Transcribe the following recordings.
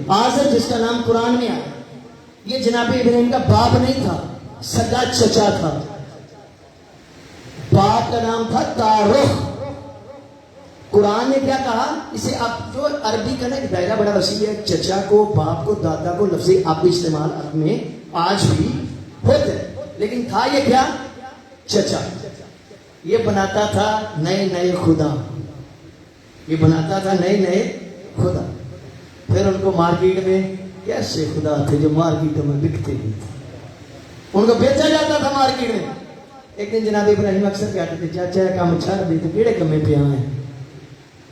آزر جس کا نام قرآن میں آیا، یہ جناب ابراہیم کا باپ نہیں تھا، سگا چچا تھا۔ باپ کا نام تھا تارخ۔ قرآن نے کیا کہا، اسے اب جو عربی کا نا دائرہ بڑا وسیع ہے، چچا کو، باپ کو، دادا کو، لفظ اب استعمال اب میں آج بھی ہوتے ہیں، لیکن تھا یہ کیا، چچا۔ یہ بناتا تھا نئے نئے خدا، یہ بناتا تھا نئے نئے خدا۔ پھر ان کو مارکیٹ میں کیسے خدا تھے جو مارکیٹوں میں بکتے نہیں تھے، ان کو بیچا جاتا تھا مارکیٹ میں۔ ایک دن جناب ابراہیم اکثر کہتے تھے، چاچا کام چھاڑ دیتے، کیڑے کمے پہ آئے،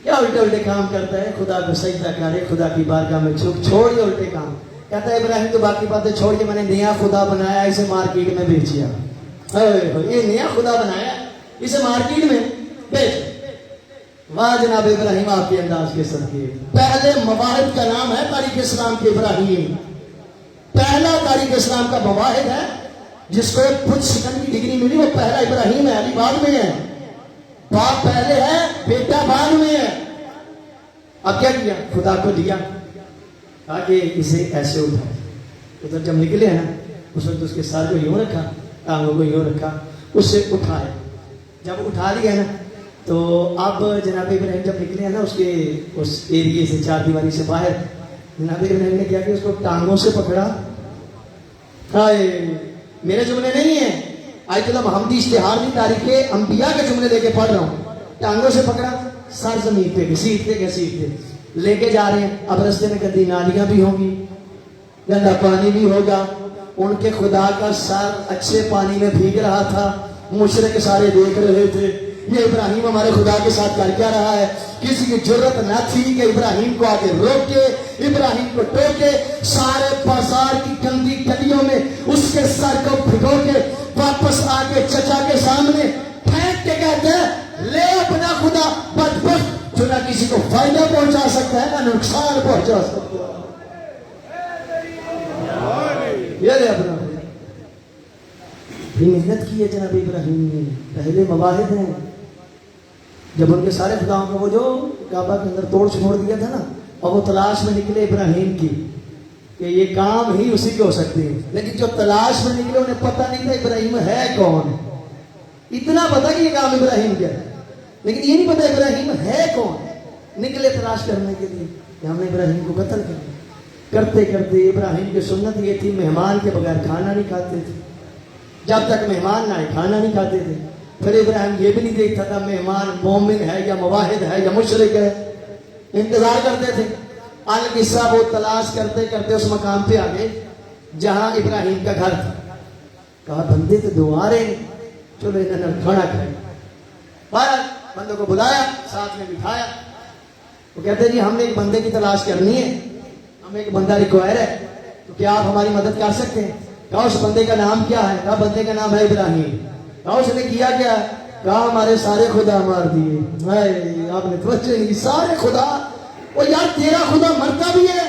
کیا الٹے الٹے کام کرتا ہے، خدا کو سجدہ کرے، خدا کی بارگاہ میں جھک، چھوڑیے الٹے کام۔ کہتا ہے ابراہیم تو باقی باتیں چھوڑیے، میں نے نیا خدا بنایا، اسے مارکیٹ میں بیچیا۔ یہ نیا خدا بنایا، اسے مارکیٹ میں بیچ۔ واہ جناب ابراہیم آپ کے انداز کے صدقے۔ پہلے مواہد کا نام ہے تاریخ اسلام کے ابراہیم، پہلا تاریخ اسلام کا مواہد ہے جس کو خود سکن کی ڈگری ملی، وہ پہلا ابراہیم ہے، علی بعد میں ہے، باپ پہلے ہے، بیٹا بعد میں ہے۔ اب کیا کیا، خدا کو دیا، کہا کہ اسے ایسے اٹھا۔ ادھر جب نکلے ہیں نا، اس وقت اس کے سر کو یوں رکھا، ٹانگوں کو یوں رکھا، اسے اٹھایا۔ جب اٹھا لیا نا تو اب جناب ابراہیم جب نکلے ہیں نا اس ایریے سے، چار دیواری سے باہر، جناب ابراہیم نے کیا کہ اس کو ٹانگوں سے پکڑا۔ میرے جملے نہیں ہیں، آیت اللہ محمدی اشتہار تاریخ انبیاء کے جملے لے کے پڑھ رہا ہوں۔ ٹانگوں سے پکڑا، سر زمین پہ گھسیٹتے لے کے جا رہے ہیں۔ اب رستے میں گندی نالیاں بھی ہوں گی، گندا پانی بھی ہوگا۔ ان کے خدا کا سر اچھے پانی میں بھیگ رہا تھا، مشرک سارے دیکھ رہے تھے، یہ ابراہیم ہمارے خدا کے ساتھ کر کیا رہا ہے۔ کسی کی جرت نہ تھی کہ ابراہیم کو آگے روکے، ابراہیم کو ٹوکے۔ سارے بازار کی گندی گلیوں میں اس کے سر کو بھگو کے واپس آ کے چچا کے سامنے پھینک کے کہتے ہیں، لے اپنا خدا بدبخت جو نہ کسی کو فائدہ پہنچا سکتا ہے نہ نقصان پہنچا سکتا ہے، یہ لے اپنا خدا۔ یہ محنت کی ہے جناب ابراہیم نے، پہلے مواہد ہیں۔ جب ان کے سارے خداؤں کو وہ جو کعبہ کے اندر توڑ چھوڑ دیا تھا نا، اور وہ تلاش میں نکلے ابراہیم کی کہ یہ کام ہی اسی کے ہو سکتے ہیں، لیکن جو تلاش میں نکلے انہیں پتہ نہیں تھا ابراہیم ہے کون۔ اتنا پتا کہ یہ کام ابراہیم کیا ہے، لیکن یہ نہیں پتا ابراہیم ہے کون۔ نکلے تلاش کرنے کے لیے کہ ہم نے ابراہیم کو قتل کرنا۔ کرتے کرتے ابراہیم کی سنت یہ تھی، مہمان کے بغیر کھانا نہیں کھاتے تھے، جب تک مہمان نہ آئے کھانا نہیں کھاتے تھے۔ پھر ابراہیم یہ بھی نہیں دیکھتا تھا مہمان مومن ہے یا موحد ہے یا مشرک ہے، انتظار کرتے تھے۔ القصہ وہ تلاش کرتے کرتے اس مقام پہ آ گئے جہاں ابراہیم کا گھر تھا۔ کہا بندے تو دو آ رہے ہیں، چلو انہوں نے کھانا کھائے۔ باہر بندوں کو بلایا، ساتھ میں بٹھایا۔ وہ کہتے ہیں جی ہم نے ایک بندے کی تلاش کرنی ہے، ہمیں ایک بندہ ریکوائر ہے، تو کیا آپ ہماری مدد کر سکتے ہیں؟ کہا اس بندے کا نام کیا ہے؟ کہا بندے کا نام ہے ابراہیم۔ کہا اس نے کیا کیا؟ کہا ہمارے سارے خدا مار دیے۔ آپ نے توجہ نہیں، سارے خدا۔ وہ یار تیرا خدا مرتا بھی ہے؟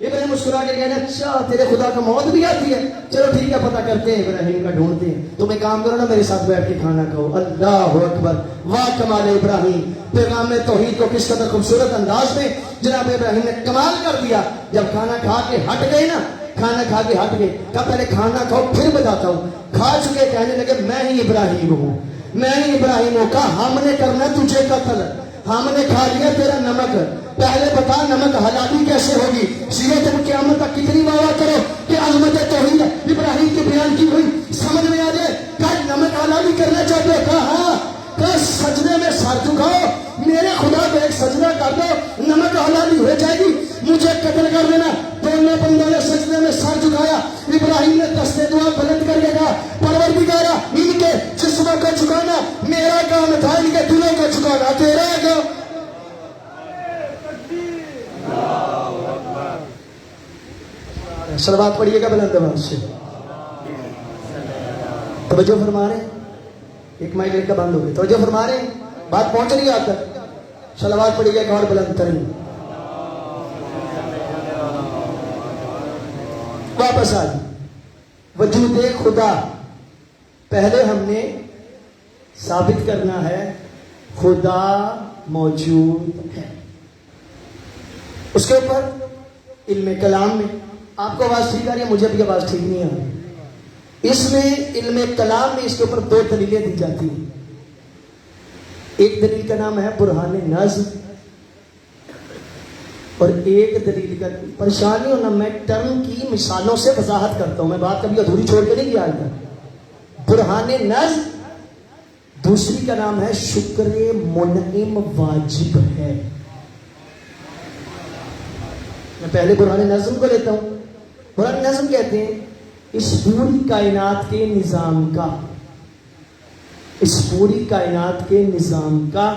ابراہیم مسکرا کے کہنا اچھا تیرے خدا کا موت بھی آتی ہے، چلو ٹھیک ہے پتہ کرتے ہیں، ابراہیم کا ڈھونڈتے ہیں۔ تم ایک کام کرو نا، میرے ساتھ بیٹھ کے کھانا کھاؤ۔ اللہ اکبر، واہ کمال ابراہیم۔ پیغام توحید کو کس قدر خوبصورت انداز میں جناب ابراہیم نے کمال کر دیا۔ جب کھانا کھا کے ہٹ گئے نا، کھانا کھا کے ہٹ گئے، کہا پہلے کھانا کھاؤ پھر بتاتا ہوں۔ کھا چکے کہنے لگے میں ہی ابراہیم ہوں، میں ہی ابراہیم ہوں۔ کہا ہم نے کرنا تجھے قتل، ہم نے کھا لیا تیرا نمک، پہلے بتا نمک حلالی کیسے ہوگی؟ سیرت قیامت تک کتنی بابا کرو کہ عظمت توحید ابراہیم کی بیان کی ہوئی سمجھ میں آ جائے۔ کہا نمک حلالی کرنا چاہتے ہو؟ کہا ہاں۔ کہا سجدے میں سر جھکاؤ، میرے خدا کو ایک سجدہ کر دو، نمک حلالی ہو جائے گی، مجھے قتل کر دینا۔ دونوں بندوں نے سجدے میں سر جھکایا۔ ابراہیم نے دستے دعا بلند کر کے کہا پروردگارا ان کے جسموں کو جھکانا میرا کام تھا، ان کے دلوں کو جھکانا تیرا کام۔ صلوات پڑھیے گا بلند آواز سے، توجہ فرما رہے ہیں؟ ایک مائک کا بند ہو گیا، توجہ فرما رہے ہیں؟ بات پہنچ رہی ہے آپ تک؟ صلوات پڑھیے گا ایک اور بلند ترین۔ واپس آ جائیں۔ وجود خدا پہلے ہم نے ثابت کرنا ہے، خدا موجود ہے۔ اس کے اوپر علم کلام میں آپ کو آواز ٹھیک آ رہی ہے، مجھے بھی آواز ٹھیک نہیں آ رہی، اس میں علم کلام میں اس کے اوپر 2 دلیلیں دی جاتی ہیں. ایک دلیل کا نام ہے برہان نظم، اور ایک دلیل کا، پریشانی ہونا میں ٹرم کی مثالوں سے وضاحت کرتا ہوں، میں بات کبھی ادھوری چھوڑ کے نہیں گیا آج تک. برہان نظم، دوسری کا نام ہے شکر منعم واجب ہے. میں پہلے برہان نظم کو لیتا ہوں. برہان نظم کہتے ہیں اس پوری کائنات کے نظام کا، اس پوری کائنات کے نظام کا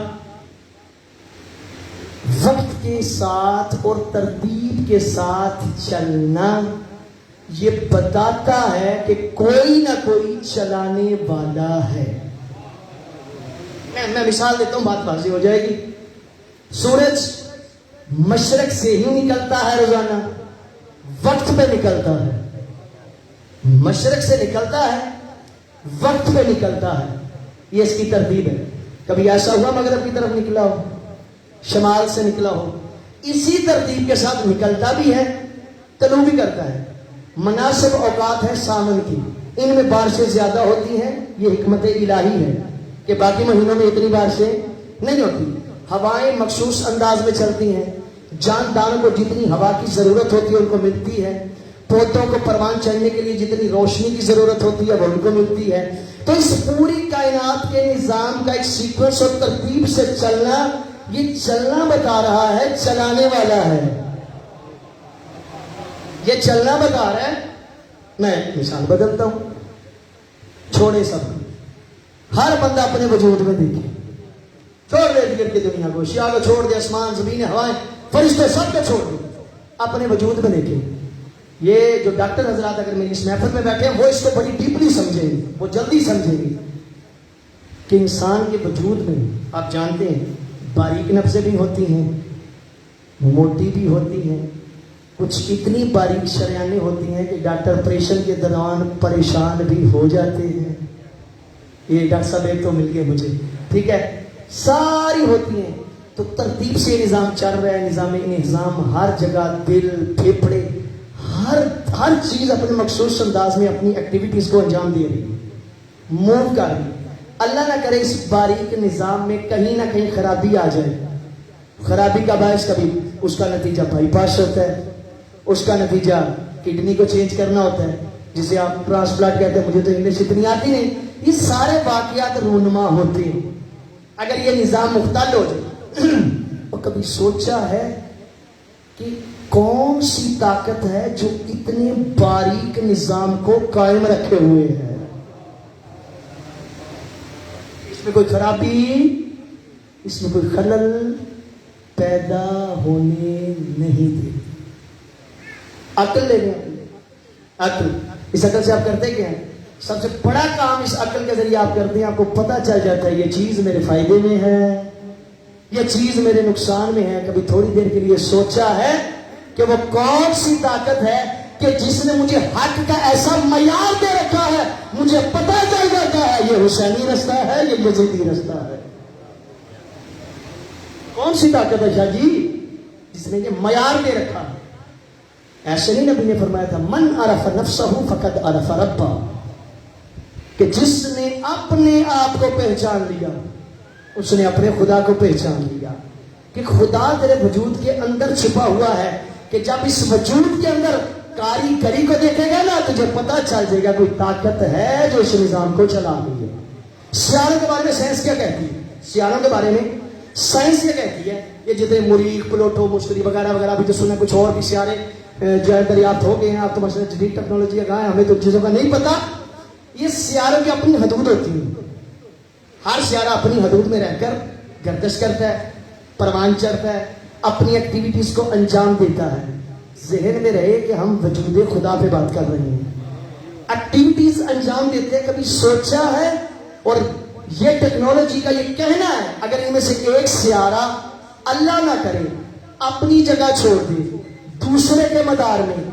وقت کے ساتھ اور ترتیب کے ساتھ چلنا یہ بتاتا ہے کہ کوئی نہ کوئی چلانے والا ہے. میں مثال دیتا ہوں، بات واضح ہو جائے گی. سورج مشرق سے ہی نکلتا ہے، روزانہ وقت پہ نکلتا ہے، مشرق سے نکلتا ہے، وقت پہ نکلتا ہے. یہ اس کی ترتیب ہے. کبھی ایسا ہوا مغرب کی طرف نکلا ہو، شمال سے نکلا ہو، اسی ترتیب کے ساتھ نکلتا بھی ہے، طلوع بھی کرتا ہے. مناسب اوقات ہے سامن کی، ان میں بارشیں زیادہ ہوتی ہیں، یہ حکمت الہی ہے کہ باقی مہینوں میں اتنی بارشیں نہیں ہوتی. ہوائیں مخصوص انداز میں چلتی ہیں، جانداروں کو جتنی ہوا کی ضرورت ہوتی ہے ان کو ملتی ہے، پودوں کو پروان چڑھنے کے لیے جتنی روشنی کی ضرورت ہوتی ہے وہ ان کو ملتی ہے. تو اس پوری کائنات کے نظام کا ایک سیکوینس اور ترتیب سے چلنا، یہ چلنا بتا رہا ہے چلانے والا ہے. یہ چلنا بتا رہا ہے. میں مثال بدلتا ہوں، چھوڑے سب، ہر بندہ اپنے وجود میں دیکھے، چھوڑ دے دیگر کی دنیا کو، شیعہ کو چھوڑ دے، آسمان زمین ہوائیں فرشتے سب کو چھوڑ دے، اپنے وجود میں دیکھے. یہ جو ڈاکٹر حضرات اگر میری اس محفل میں بیٹھے ہیں وہ اس کو بڑی ڈیپلی سمجھیں گے، وہ جلدی سمجھیں گے کہ انسان کے وجود میں آپ جانتے ہیں باریک نبضیں بھی ہوتی ہیں، موٹی بھی ہوتی ہیں، کچھ اتنی باریک شریانیں ہوتی ہیں کہ ڈاکٹر آپریشن کے دوران پریشان بھی ہو جاتے ہیں. یہ ڈاکٹر صاحب ایک تو مل گئے مجھے، ٹھیک ہے، ساری ہوتی ہیں. تو ترتیب سے نظام چل رہا ہے، نظام انہضام ہر جگہ، دل، پھیپھڑے، ہر چیز اپنے مخصوص انداز میں اپنی ایکٹیویٹیز کو انجام دے رہی ہے، موو کر رہی ہے. اللہ نہ کرے اس باریک نظام میں کہیں نہ کہیں خرابی آ جائے. خرابی کا باعث کبھی اس کا نتیجہ بائی پاس ہوتا ہے، اس کا نتیجہ کڈنی کو چینج کرنا ہوتا ہے، جسے آپ ٹرانسپلانٹ کہتے ہیں. مجھے تو انگلش اتنی آتی نہیں. یہ سارے واقعات رونما ہوتے ہیں اگر یہ نظام مختل ہو جائے. اور کبھی سوچا ہے کہ کون سی طاقت ہے جو اتنے باریک نظام کو قائم رکھے ہوئے ہے؟ اس میں کوئی خرابی، اس میں کوئی خلل پیدا ہونے نہیں دے. عقل لے گئے، عقل. اس عقل سے آپ کرتے کیا ہیں؟ سب سے بڑا کام اس عقل کے ذریعے آپ کرتے ہیں، آپ کو پتہ چل جاتا ہے یہ چیز میرے فائدے میں ہے، یہ چیز میرے نقصان میں ہے. کبھی تھوڑی دیر کے لیے سوچا ہے کہ وہ کون سی طاقت ہے کہ جس نے مجھے حق کا ایسا معیار دے رکھا ہے، مجھے پتہ چل جاتا ہے یہ حسینی رستہ ہے، یہ یزیدی رستہ ہے. کون سی طاقت ہے شاہ جی جس نے یہ معیار دے رکھا ہے؟ ایسے نہیں نبی نے فرمایا تھا من عرف نفسہ فقد عرف ربہ، کہ جس نے اپنے آپ کو پہچان لیا اس نے اپنے خدا کو پہچان لیا. کہ خدا تیرے وجود کے اندر چھپا ہوا ہے، کہ جب اس وجود کے اندر کاریگری کو دیکھے گا نا تجھے پتہ چل جائے گا کوئی طاقت ہے جو اس نظام کو چلا رہی ہے. سیاروں کے بارے میں سائنس کیا کہتی ہے؟ سیاروں کے بارے میں سائنس یہ کہتی ہے یہ جتنے مریخ، پلوٹو، مشتری وغیرہ وغیرہ بھی جو سنا، کچھ اور بھی سیارے جو ہے دریافت ہو گئے ہیں. آپ تو مثلا جدید ٹیکنالوجی کا ہے، ہمیں تو چیزوں کا نہیں پتا. یہ سیاروں کی اپنی حدود ہوتی ہیں، ہر سیارہ اپنی حدود میں رہ کر گردش کرتا ہے، پروان چڑھتا ہے، اپنی ایکٹیویٹیز کو انجام دیتا ہے. ذہن میں رہے کہ ہم وجود خدا پہ بات کر رہے ہیں، ایکٹیویٹیز انجام دیتے ہیں. کبھی سوچا ہے؟ اور یہ ٹیکنالوجی کا یہ کہنا ہے اگر ان میں سے ایک سیارہ اللہ نہ کرے اپنی جگہ چھوڑ دے، دوسرے کے مدار میں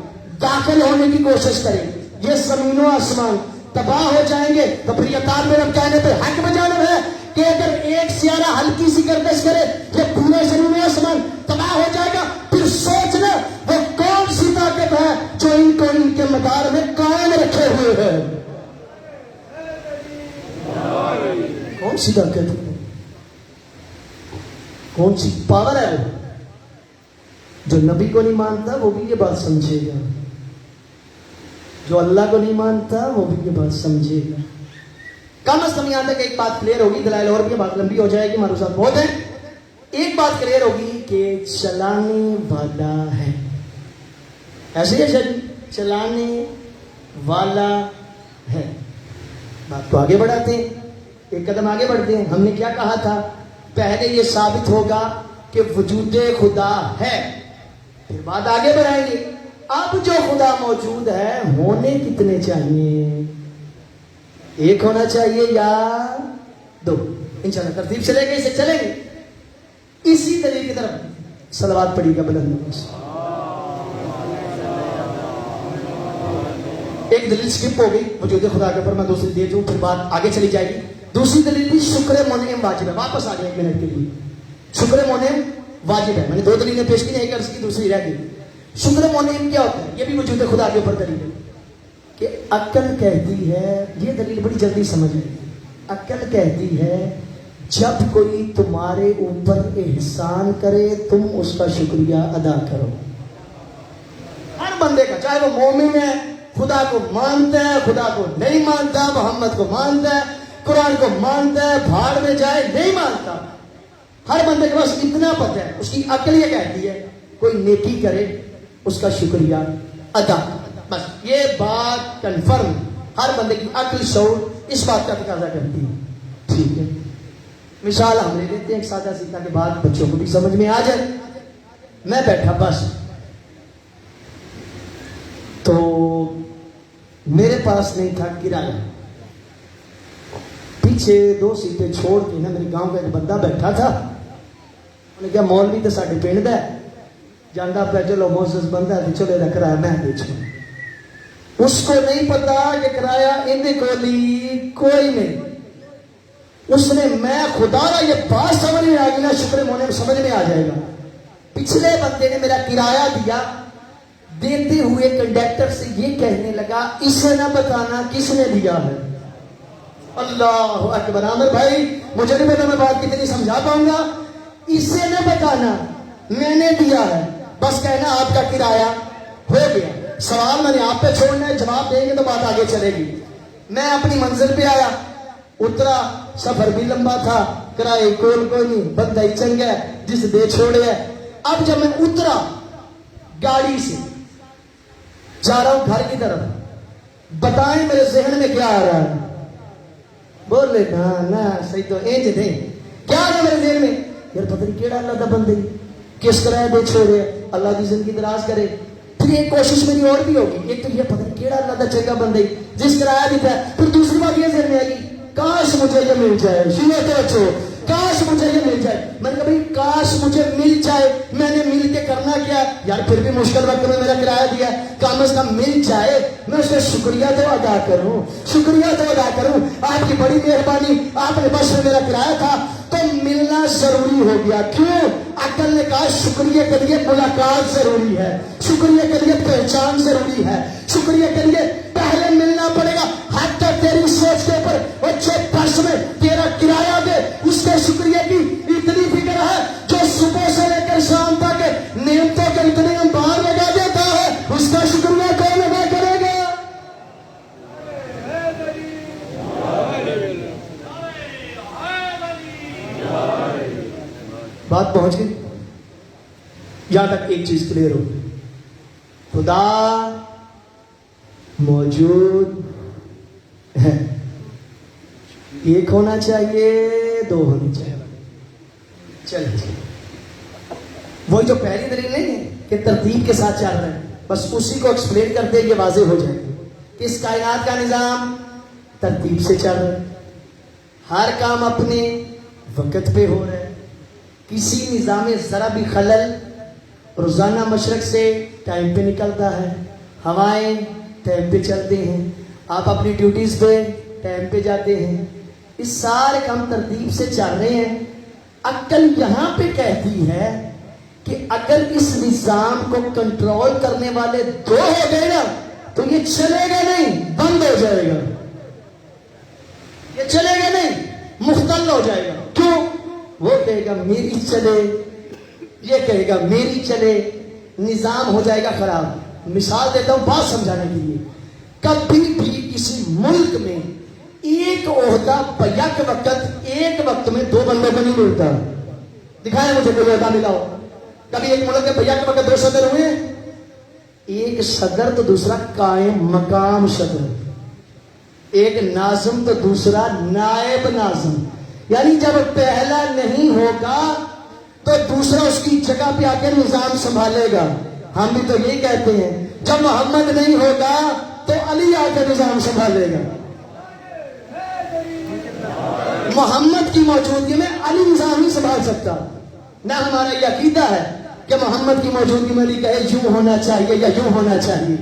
داخل ہونے کی کوشش کرے، یہ زمین و آسمان تباہ ہو جائیں گے. تو پھر یہ تار میرے کہنے پہ حق بجانب ہے کہ اگر ایک سیارہ ہلکی سی گردش کرے یہ پورے زمین و آسمان تباہ ہو جائے گا. پھر سوچنا وہ کون زمین کو ان کے مدار میں قائم رکھے ہوئے ہے. کون سی طاقت ہے, کون سی پاور ہے وہ؟ جو نبی کو نہیں مانتا وہ بھی یہ بات سمجھے گا, جو اللہ کو نہیں مانتا وہ بھی یہ بات سمجھے گا. کم از کم یہاں تک ایک بات کلیئر ہوگی, دلائل اور بھی بات لمبی ہو جائے گی, معروضات بہت ہیں. ایک بات کلیئر ہوگی کہ چلانے والا ہے, ایسے ہی چلانے والا ہے. بات کو آگے بڑھاتے ہیں, ایک قدم آگے بڑھتے ہیں. ہم نے کیا کہا تھا؟ پہلے یہ ثابت ہوگا کہ وجود خدا ہے, پھر بات آگے بڑھائیں گے. اب جو خدا موجود ہے ہونے کتنے چاہیے؟ ایک ہونا چاہیے یا دو؟ انشاءاللہ ترتیب سے لے کے اسے چلیں گے. اسی طریقے کی طرف صلوات پڑھی گا بلند آواز سے. ایک دلیل سکپ ہو گئی وجود خدا کے اوپر, میں دوسری دے دوں پھر بات آگے چلی جائے گی. دوسری دلیل بھی شکر منعم واجب ہے. واپس آ جائے 1 منٹ کے لیے. شکر منعم واجب ہے. میں نے 2 دلیلیں پیش کی, ایک عرض کی دوسری رہ گئی. شکر منعم کیا ہوتا ہے؟ یہ بھی وجود خدا کے اوپر دلیل ہے کہ عقل کہتی ہے, یہ دلیل بڑی جلدی سمجھ آئی. عقل کہتی ہے جب کوئی تمہارے اوپر احسان کرے تم اس کا شکریہ ادا کرو. ہر بندے کا, چاہے وہ مومن ہے, خدا کو مانتا ہے, خدا کو نہیں مانتا, محمد کو مانتا ہے, قرآن کو مانتا ہے, بھاڑ میں جائے نہیں مانتا, ہر بندے کے پاس اتنا پتہ ہے, اس کی عقل یہ کہتی ہے کوئی نیکی کرے اس کا شکریہ ادا. بس یہ بات کنفرم, ہر بندے کی عقل شعور اس بات کا تقاضا کرتی ہے. ٹھیک ہے, مثال ہم لے لیتے ہیں ایک سادہ سی تاکہ بات بچوں کو بھی سمجھ میں آ جائے. میں بیٹھا بس, تو میرے پاس نہیں تھا کرایہ, پیچھے 2 سیٹیں چھوڑ کے نا میرے گاؤں کا ایک بندہ بیٹھا تھا. انہوں نے کہا مولوی تو ساڈے پنڈ دا ہے, جانا پہ چلو موسس بندہ ہے, چلو یہ کرایہ میں دے چھوڑ. اس کو نہیں پتا کہ کرایہ اندے کو کوئی نہیں. اس نے, میں خدا را یہ بات سمجھ میں آ گئی نا, شکر مونے سمجھ میں آ جائے گا. پچھلے بندے نے میرا کرایہ دیا, دیتے ہوئے کنڈکٹر سے یہ کہنے لگا اسے نہ بتانا کس نے دیا ہے. اللہ اکبر. عامر بھائی مجھے نہیں پتا میں بات کتنی سمجھا پاؤں گا. اسے نہ بتانا میں نے دیا ہے, بس کہنا آپ کا کرایہ ہو گیا. سوال میں نے آپ پہ چھوڑنا ہے, جواب دیں گے تو بات آگے چلے گی. میں اپنی منزل پہ آیا, اترا, سفر بھی لمبا تھا, کرایہ کوئی نہیں, بندہ ہی چنگا ہے جس دے چھوڑے ہے. اب جب میں اترا گاڑی سے جا رہا ہوں گھر کی طرف, بتائیں میرے ذہن میں کیا آ رہا ہے؟ بولے نا صحیح تو اینج دے. کیا آ رہا میرے ذہن میں؟ یار پتہ نہیں کیڑا اللہ دا بندے کس طرح دے چھوڑے, اللہ کی زندگی دراز کرے. پھر ایک کوشش میری اور بھی ہوگی, ایک تو یہ پتہ نہیں کیڑا اللہ دا چنگا بندے جس کرایہ دیتا ہے. پھر دوسری بات یہ ذہن میں آئی, کاش مجھے یہ مل جائے. شروع تو اچھو, کاش مجھے یہ مل جائے. میں نے کہا بھائی کاش مجھے مل جائے, میں نے مل کے کرنا کیا یار, پھر بھی مشکل وقت میں میرا کرایہ دیا, کم از کم مل جائے, میں اس کا شکریہ تو ادا کروں, شکریہ تو ادا کروں. آپ کی بڑی مہربانی, آپ نے بس میں میرا کرایہ تھا تو ملنا ضروری ہو گیا. کیوں؟ عقل نے کہا شکریہ کے لیے ملاقات ضروری ہے, شکریہ کے لیے پہچان ضروری ہے, شکریہ کے لیے پہلے ملنا پڑے گا. حتی تیری سوچ کے اوپر اچھے پرس میں تیرا کرایہ دے, اس کے شکریہ کی اتنی فکر ہے جو صبح سے لے کر شام تک نعمتوں کے اتنے انبار لگا دیتا ہے, اس کا شکریہ کون ادا کرے گا؟ بات پہنچ گئی. یہاں تک ایک چیز کلیئر ہو, خدا موجود ہے. ایک ہونا چاہیے, 2 ہونی چاہیے. چلیے وہی جو پہلی دلیل نہیں ہے کہ ترتیب کے ساتھ چل رہے ہیں, بس اسی کو ایکسپلین کرتے یہ واضح ہو جائے گا کہ اس کائنات کا نظام ترتیب سے چل رہا ہے, ہر کام اپنے وقت پہ ہو رہا ہے. کسی نظام ذرا بھی خلل, روزانہ مشرق سے ٹائم پہ نکلتا ہے, ہوائیں ٹائم پہ چلتے ہیں, آپ اپنی ڈیوٹیز پہ ٹائم پہ جاتے ہیں. اس سارے کام ترتیب سے چل رہے ہیں. عقل یہاں پہ کہتی ہے کہ اگر اس نظام کو کنٹرول کرنے والے دو ہو گئے نا تو یہ چلے گا نہیں، بند ہو جائے گا، یہ چلے گا نہیں، مختل ہو جائے گا۔ کیوں؟ وہ کہے گا میری چلے، یہ کہے گا میری چلے، نظام ہو جائے گا خراب۔ مثال دیتا ہوں بات سمجھانے کے لیے، کبھی بھی کسی ملک میں ایک عہدہ بیک وقت ایک وقت میں دو بندوں کو نہیں ملتا۔ دکھائیں مجھے کوئی عہدہ ملا ہو۔ کبھی ایک ملک کے بیک وقت دو صدر ہوئے، ایک صدر تو دوسرا قائم مقام صدر، ایک ناظم تو دوسرا نائب ناظم، یعنی جب پہلا نہیں ہوگا تو دوسرا اس کی جگہ پہ آ کے نظام سنبھالے گا۔ ہم بھی تو یہی کہتے ہیں جب محمد نہیں ہوگا تو علی آ کے نظام سنبھالے گا۔ محمد کی موجودگی میں علی نظام نہیں سنبھال سکتا۔ نہ ہمارا یہ عقیدہ ہے کہ محمد کی موجودگی میں علی کہے یوں ہونا چاہیے یا یوں ہونا چاہیے،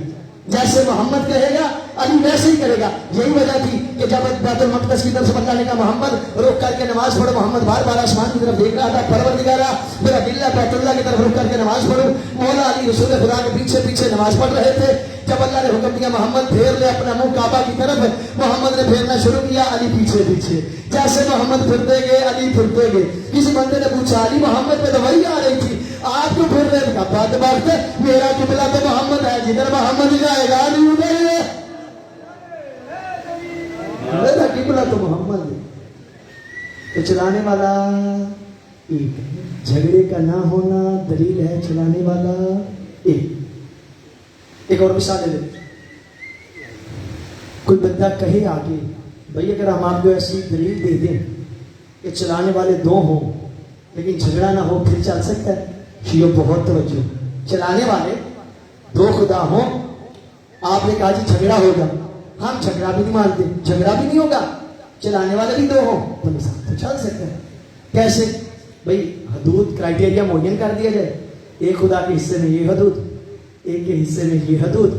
جیسے محمد کہے گا علی ویسے ہی کرے گا۔ یہی وجہ تھی کہ جب بیت المقدس کی طرف سے بندہ نے کہا محمد رک کر کے نماز پڑھو، محمد بار بار آسمان کی طرف دیکھ رہا تھا، پروردگارا میرا دل ہے بیت اللہ کی طرف رک کر کے نماز پڑھو۔ مولا علی رسول خدا کے پیچھے پیچھے نماز پڑھ رہے تھے۔ جب اللہ نے حکم دیا محمد پھیر لے اپنا منہ کعبہ کی طرف، محمد نے پھیرنا شروع کیا، علی پیچھے پیچھے۔ جیسے محمد پھرتے گئے علی پھرتے گئے۔ کسی بندے نے پوچھا علی محمد پہ تو وہی آ رہی تھی، آپ کیوں پھر رہے تھے؟ بات بات ہے میرا قبلہ تو محمد ہے، جدھر محمد جائے گا علی ادھر ہے، میرا قبلہ تو محمد ہے۔ تو چلانے والا ایک، جھگڑے کا نہ ہونا دلیل ہے چلانے والا ایک۔ ایک اور مثال لے لیں، کوئی بندہ کہے آگے بھئی اگر ہم آپ کو ایسی دلیل دے دیں کہ چلانے والے دو ہوں لیکن جھگڑا نہ ہو پھر چل سکتا ہے؟ شیعہ بہت توجہ، چلانے والے دو خدا ہوں، آپ نے کہا جی جھگڑا ہوگا، ہم جھگڑا بھی نہیں مانتے، جھگڑا بھی نہیں ہوگا، چلانے والے بھی دو ہوں تو نظام تو چل سکتا ہے۔ کیسے؟ بھئی حدود کرائٹیریا معین کر دیا جائے، ایک خدا کے حصے میں یہ حدود، ایک کے حصے میں یہ حدود۔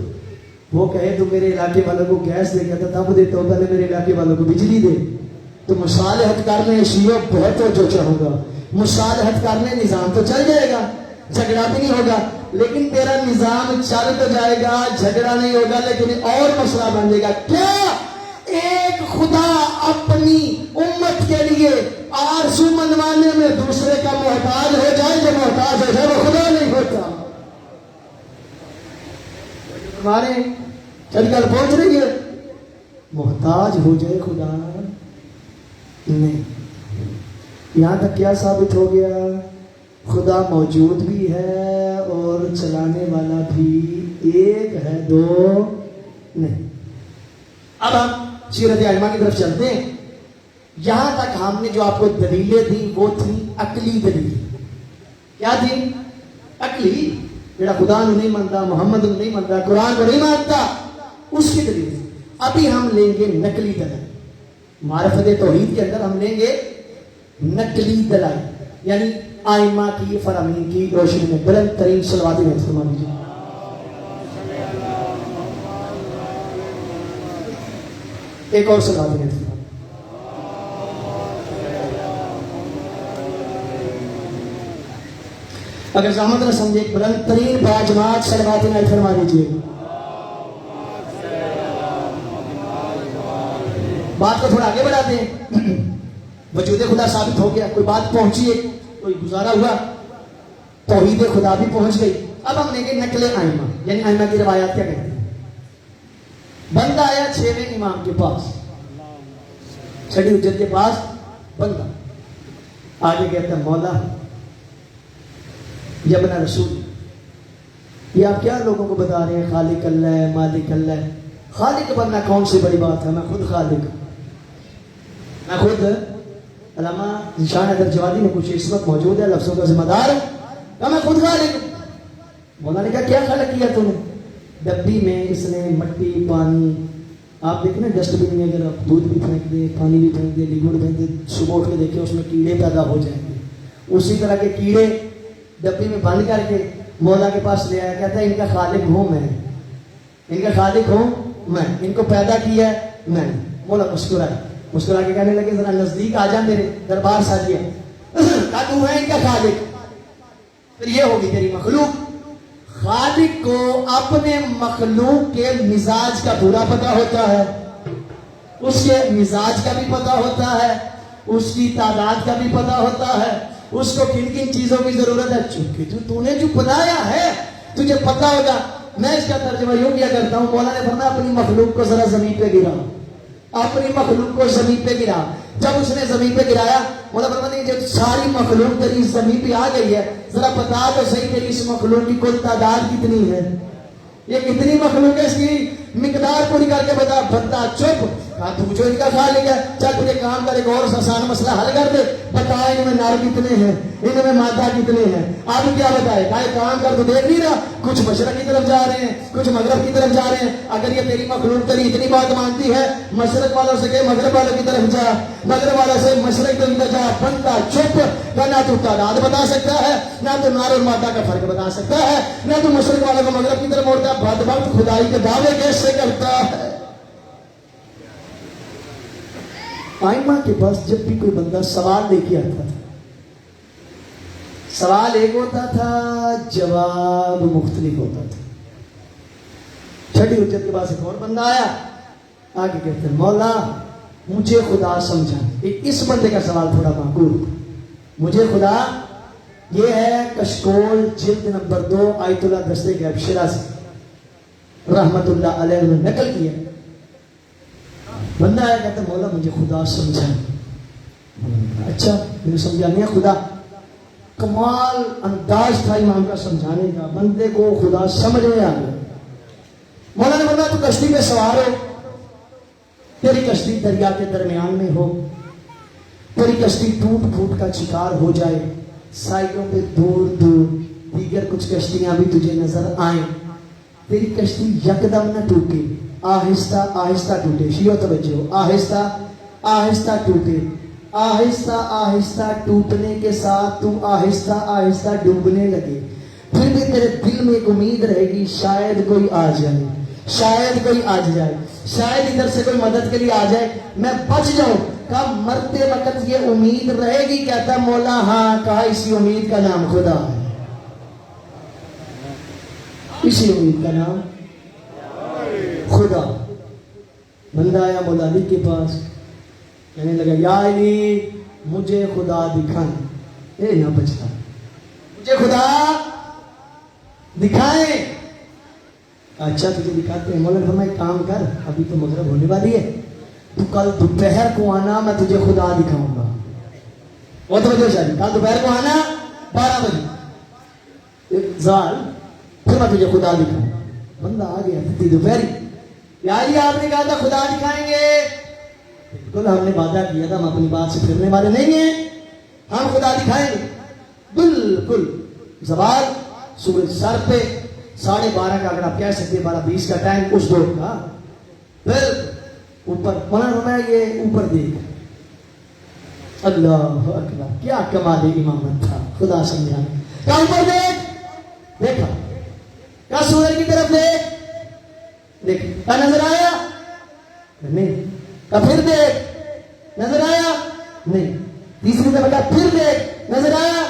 وہ کہے تو میرے علاقے والوں کو گیس دے گا تو تب دیتا ہوں، پہلے میرے علاقے والوں کو بجلی دے۔ تو مصالحت کرنے شیعہ بہت توجہ ہوگا، مصالحت کرنے نظام تو چل جائے گا، جھگڑا بھی نہیں ہوگا، لیکن تیرا نظام چل تو جائے گا، جھگڑا نہیں ہوگا، لیکن اور مسئلہ بن جائے گا۔ کیا ایک خدا اپنی امت کے لیے آرزو منوانے میں دوسرے کا محتاج ہو جائے؟ جو محتاج ہو جائے وہ خدا نہیں ہوتا۔ ہمارے چل کر پہنچ رہی ہے، محتاج ہو جائے خدا نہیں۔ یہاں تک کیا ثابت ہو گیا؟ خدا موجود بھی ہے اور چلانے والا بھی ایک ہے، دو نہیں۔ اب ہم سیرت ائمہ کی طرف چلتے ہیں۔ یہاں تک ہم نے جو آپ کو دلیلیں دی وہ تھی عقلی دلیل۔ کیا تھی؟ عقلی، جڑا خدا نو نہیں مانتا، محمد نو نہیں مانتا، قرآن کو نہیں مانتا، اس کی دلیل۔ ابھی ہم لیں گے نقلی دلائل۔ معرفت توحید کے اندر ہم لیں گے نقلی دلائل، یعنی ائمہ کی فرامین کی روشنی میں۔ بلند ترین صلوات فرما دیجیے۔ ایک اور صلوات فرما۔ اگر زحمت نہ سمجھے بلند ترین باجماعت صلوات فرما دیجیے۔ بات کو تھوڑا آگے بڑھاتے ہیں۔ وجود خدا ثابت ہو گیا، کوئی بات پہنچی ہے، کوئی گزارا ہوا، توحید خدا بھی پہنچ گئی۔ اب ہم لیں گے نقل ائمہ، یعنی ائمہ کی روایات کیا کہتے ہیں۔ بندہ آیا 6ویں امام کے پاس، چھٹی حجت کے پاس بندہ آگے کہتا ہے مولا یا بنا رسول، یہ آپ کیا لوگوں کو بتا رہے ہیں خالق اللہ ہے، مالک اللہ ہے؟ خالق بننا کون سی بڑی بات ہے؟ میں خود خالق، میں خود علامہ نشان حیدر جوادی میں کچھ اس وقت موجود ہے، لفظوں کا ذمہ دار کہ میں خود خالق۔ مولا نے کہا کیا خلق کیا تم نے؟ ڈبی میں اس نے مٹی پانی، آپ دیکھیں نا ڈسٹ بن میں اگر آپ دودھ بھی پھینک دیں، پانی بھی پھینک دیں، لیکوڈ پھینک دیں، صبح اٹھ کے دیکھیں اس میں کیڑے پیدا ہو جائیں گے، اسی طرح کے کیڑے ڈبی میں بند کر کے مولا کے پاس لے آیا، کہتا ہے ان کا خالق ہوں میں، ان کا خالق ہوں میں، ان کو پیدا کیا ہے میں نے۔ مولا مسکرا کے کہنے لگے ذرا نزدیک آ جا، میرے دربار ساجیا، کہا تو ہے ان کا خالق؟ پھر یہ ہوگی تیری مخلوق. خالق کو اپنے مخلوق کے مزاج کا پورا پتہ ہوتا ہے, اس کے مزاج کا بھی پتہ ہوتا ہے, اس کی تعداد کا بھی پتہ ہوتا ہے, اس کو کن کن چیزوں کی ضرورت ہے. چونکہ تو نے جو بنایا ہے تجھے پتہ ہوگا. میں اس کا ترجمہ یوں کیا کرتا ہوں, مولا نے فرمایا اپنی مخلوق کو ذرا زمین پہ گرا, اپنی مخلوق کو زمین پہ گرا. جب اس نے زمین پہ گرایا, مولا فرمایا جو ساری مخلوق تیری زمین پہ آ گئی ہے, ذرا بتا تو صحیح تیری اس مخلوق کی کل تعداد کتنی ہے, یہ کتنی مخلوق ہے, اس کی مقدار پوری کر کے بتا. بتا چپ, کہا تو جو ان کا خالق ہے, چل تجھے کام کر ایک اور آسان مسئلہ حل کر دے, بتا ان میں نر کتنے ہیں, ان میں مادہ کتنے ہیں. اب کیا بتائے, کہا کام کر, تو دیکھ نہیں رہا کچھ مشرق کی طرف جا رہے ہیں, کچھ مغرب کی طرف جا رہے ہیں. اگر یہ تیری مخلوق تیری اتنی بات مانتی ہے, مشرق والوں سے کہ مغرب والوں کی طرف جا, مغرب والوں سے مشرق کی طرف جا. بنتا چپ, نہ تو تعداد بتا سکتا ہے, نہ تو نار اور مادہ کا فرق بتا سکتا ہے, نہ تو مشرق والوں کو مغرب کی طرف موڑتا. بدبخت خدائی کے دعوے کیسے کرتا ہے. آئمہ کے پاس جب بھی کوئی بندہ سوال لے کے آتا تھا, سوال ایک ہوتا تھا, جواب مختلف ہوتا تھا. چھٹی حجت کے پاس ایک اور بندہ آیا, آگے کہتے ہیں مولا مجھے خدا سمجھا. اس بندے کا سوال تھوڑا معقول, مجھے خدا, یہ ہے کشکول جلد نمبر 2 آیت اللہ دستے غیب شیرازی رحمت اللہ علیہ نے نقل کیا. بندہ آیا کہتا مولا مجھے خدا سمجھا. اچھا مجھے سمجھانے خدا. کمال انداز تھا امام کا سمجھانے کا, بندے کو خدا سمجھ میں آ گیا. مولا نے بولا تو کشتی پہ سوار ہو, تیری کشتی دریا کے درمیان میں ہو, تیری کشتی ٹوٹ پھوٹ کا شکار ہو جائے, ساحلوں پہ دور دور دیگر کچھ کشتیاں بھی تجھے نظر آئیں, تیری کشتی یکدم نہ ٹوٹے, آہستہ آہستہ ٹوٹے. شیعہ توجہ, آہستہ آہستہ ٹوٹے. آہستہ آہستہ ٹوٹنے کے ساتھ تو آہستہ آہستہ ڈوبنے لگے. پھر بھی تیرے دل میں ایک امید رہے گی, شاید کوئی آ جائے, شاید کوئی آ جائے, شاید ادھر سے کوئی مدد کے لیے آ جائے, میں بچ جاؤں. کہا مرتے وقت یہ امید رہے گی. کہتا مولا ہاں. کہا اسی امید کا نام خدا ہے, اسی امید کا نام خدا. بندہ آیا مولا علی کے پاس, کہنے لگا یا علی مجھے خدا دکھائیں. اے نہ بچتا, مجھے خدا دکھائیں. اچھا تجھے دکھاتے ہیں. مولا نے فرمایا کام کر, ابھی تو مغرب ہونے والی ہے, تو کل دوپہر کو آنا, میں تجھے خدا دکھاؤں گا. وہ توجہ چاہیے, کل دوپہر کو آنا 12 بجے زوال, پھر میں تجھے خدا دکھاؤں گا. بندہ آ گیا تھی دوپہری. یاری آپ نے کہا تھا خدا دکھائیں گے, بالکل ہم نے وعدہ کیا تھا, ہم اپنی بات سے پھرنے والے نہیں ہیں, ہم خدا دکھائیں گے. بالکل زوال, سورج سر پہ, 12:30 کا, اگر آپ کہہ سکتے 12:20 کا ٹائم اس دور کا. پھر اوپر مولانا یہ اوپر دیکھ, اللہ اکبر, کیا کمال امامت تھا, خدا سمجھانے. کہاں اوپر دیکھ, دیکھا. کہاں سورج کی طرف دیکھ, دیکھ. کہاں نظر آیا نہیں. کہاں پھر دیکھ, نظر آیا نہیں. تیسری دفعہ کہا پھر دیکھ, نظر آیا,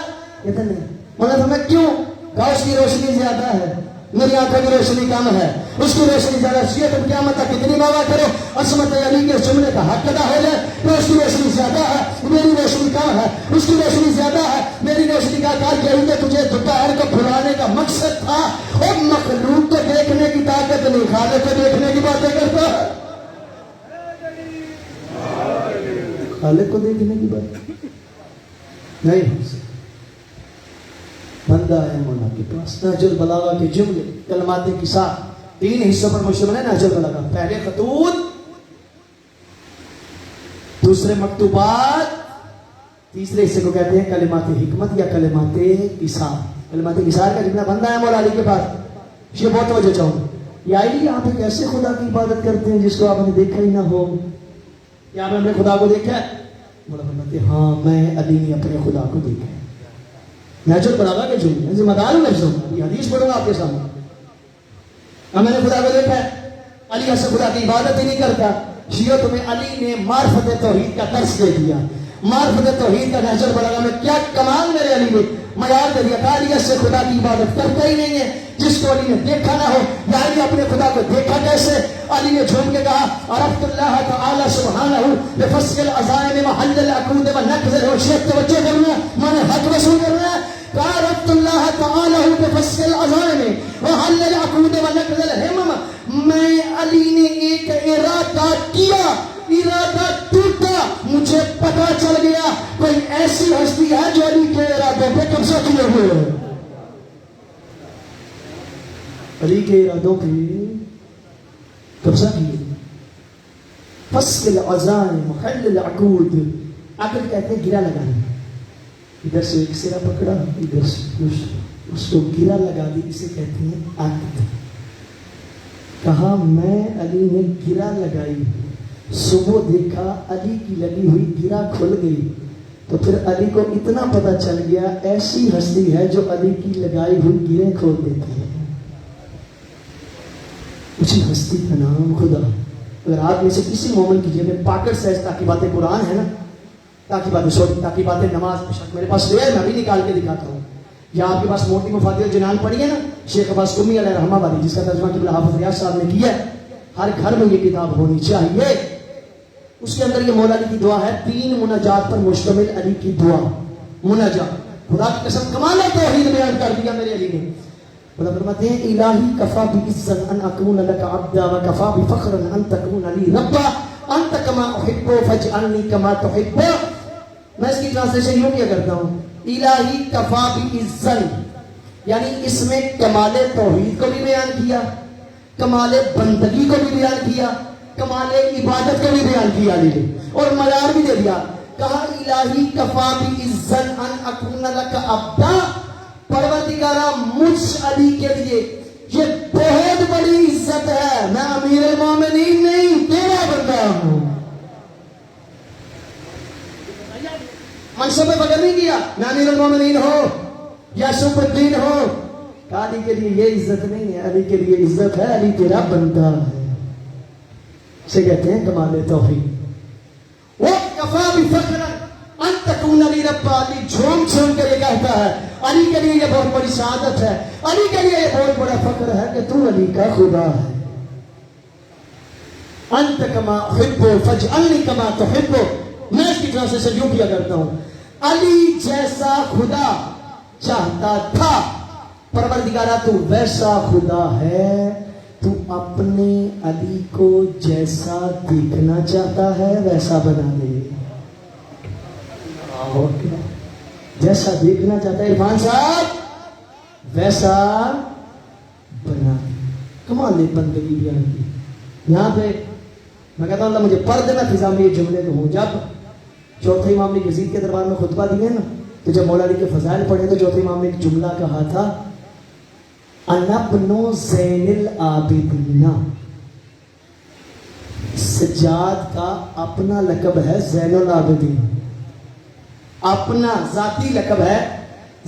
کہتا نہیں. مولانا فرمایا کیوں؟ کہا اس کی روشنی زیادہ ہے, میری آنکھوں کی روشنی کم ہے, اس کی روشنی زیادہ. تم قیامت تک کتنی بابا کرو, عصمت علی کے جملے کا حق ادا ہو جائے. تو اس کی روشنی زیادہ ہے, میری روشنی کم ہے. اس کی روشنی زیادہ ہے, میری روشنی کا کار یہی کہ تجھے دوپہر کو بھلانے کا مقصد تھا. اور مخلوق کو دیکھنے کی طاقت نہیں, خالق کو دیکھنے کی باتیں کرتا ہے. خالق کو دیکھنے کی بات نہیں ہو سکتی. بندہ ہے مولا کے پاس, نہج البلاغہ کے جملے کلمات کے ساتھ 3 حصوں پر مشتمل ہے نہج البلاغہ. پہلے خطوط, دوسرے مکتوبات, تیسرے حصے کو کہتے ہیں کلمات حکمت یا کلمات کسار. کلمات کسار کا جتنا بندہ ہے مولا علی کے پاس, یہ بہت توجہ چاہوں. یا علی آپ ایک ایسے خدا کی عبادت کرتے ہیں جس کو آپ نے دیکھا ہی نہ ہو, یا آپ نے خدا کو دیکھا ہے؟ مولا فرماتے ہیں ہاں میں علی نے اپنے خدا کو دیکھا ہے. نہج البلاغہ کے جملے ذمہ دار ہوں لفظوں کا, یہ حدیث پڑھوں گا آپ کے سامنے. ہم نے خدا کو دیکھا ہے, علی ایسے خدا کی عبادت ہی نہیں کرتا. شیعہ تمہیں علی نے معرفت توحید کا درس دے دیا. معرفت توحید کا نہج البلاغہ میں کیا کمال میرے علی نے معیار دے دیا، کاریت سے خدا کی عبادت کرتا ہی نہیں ہے جس کو علی نے دیکھا نہ ہو، یا علی اپنے خدا کو دیکھا کیسے؟ علی نے جھوم کے کہا عرفت اللہ تعالی سبحانہ بفصل العزائم محل العقود ونقض الوشیت، توجہ کرنا میں نے حق وصول کرنا ہے، کہا عرفت اللہ تعالی بفصل العزائم محل العقود ونقض الہمم، میں علی نے ایک ارادہ کیا، ارادہ ٹوٹا، مجھے پتا چل گیا کوئی ایسی ہستی ہے جو علی کے ارادے پہ قبضہ کیے ہوئے ہے، علی کے ارادوں پہ قبضہ کیے۔ فصل العزائم محل العقود، عقد کہتے ہیں گرا لگانا، ادھر سے ایک سرا پکڑا ادھر سے اس کو گرا لگا دی، اسے کہتے ہیں عقد۔ کہا میں علی نے گرا لگائی، صبح دیکھا علی کی لگی ہوئی گرا کھل گئی، تو پھر علی کو اتنا پتا چل گیا ایسی ہستی ہے جو علی کی لگائی ہوئی گریں کھول دیتی ہے، اسی ہستی کا نام خدا۔ اگر آپ میں سے کسی مومن کی جیب میں پاکٹ سائز تاکہ باتیں قرآن ہے نا، تاکہ باتیں نماز، میرے پاس لے میں بھی نکال کے دکھاتا ہوں، یا آپ کے پاس موٹی مفادی الجنان پڑھی ہے نا شیخ عباس قمی علیہ رحمہ والی، جس کا ترجمہ قبلہ حافظ ریاض صاحب نے کیا ہے، ہر گھر میں یہ کتاب ہونی چاہیے۔ اس کے اندر یہ مولا علی کی دعا ہے، 3 مناجات پر مشتمل علی کی دعا، مناجات، خدا کی قسم کمال توحید بیان کر دیا میرے علی نے۔ خدا فرماتے ہیں الہی کفا بعزا ان اکون لک عبدا وکفا بفخرا ان تکون لی ربا انت کما احب فاجعلنی کما تحب۔ میں اس کی ٹرانسلیشن یوں کیا کرتا ہوں، الہی کفا بعزا، یعنی اس میں کمال توحید کو بھی بیان کیا، کمال بندگی کو بھی بیان کیا، کمال عبادت کو بھی بیان کیا علی نے، اور معیار بھی دے دیا، کہا الہی کفا بعزا ان اکون لک عبدا، پروردگارا مجھ علی کے لیے یہ بہت بڑی عزت ہے، میں امیر المومنین نہیں تیرا بندہ ہوں۔ منصب پہ فکر نہیں کیا میں امیر المومنین ہو یا شوف الدین ہو، علی کے لیے یہ عزت نہیں ہے، علی کے لیے عزت ہے علی تیرا بندہ ہے، اسے کہتے ہیں کمال توحید۔ وہ کفا بفخرا ان تکون لی ربا، علی جھوم جھوم کے یہ کہتا ہے علی کے لیے یہ بہت بڑی سعادت ہے، علی کے لیے یہ بہت بڑا فخر ہے کہ تو علی کا خدا ہے۔ انت کما احب فاجعلنی کما تحب، میں اس کی ٹرانسلیشن یوں کیا کرتا ہوں، علی جیسا خدا چاہتا تھا، پروردگارا تو ویسا خدا ہے، تو اپنے علی کو جیسا دیکھنا چاہتا ہے ویسا بنا دے، جیسا دیکھنا چاہتا ہے عرفان صاحب ویسا بنا دے۔ کمال بندگی بیان کی یہاں پہ، میں کہتا ہوں اللہ مجھے پڑھ دینا فضا میں یہ جملے تو ہوں۔ جب چوتھے امام نے یزید کے دربار میں خطبہ دیے نا، تو جب مولا علی کے فضائل پڑھے تو چوتھے امام نے ایک جملہ کہا تھا، انا ابن زین العابدین، سجاد کا اپنا لقب ہے زین العابدین، اپنا ذاتی لقب ہے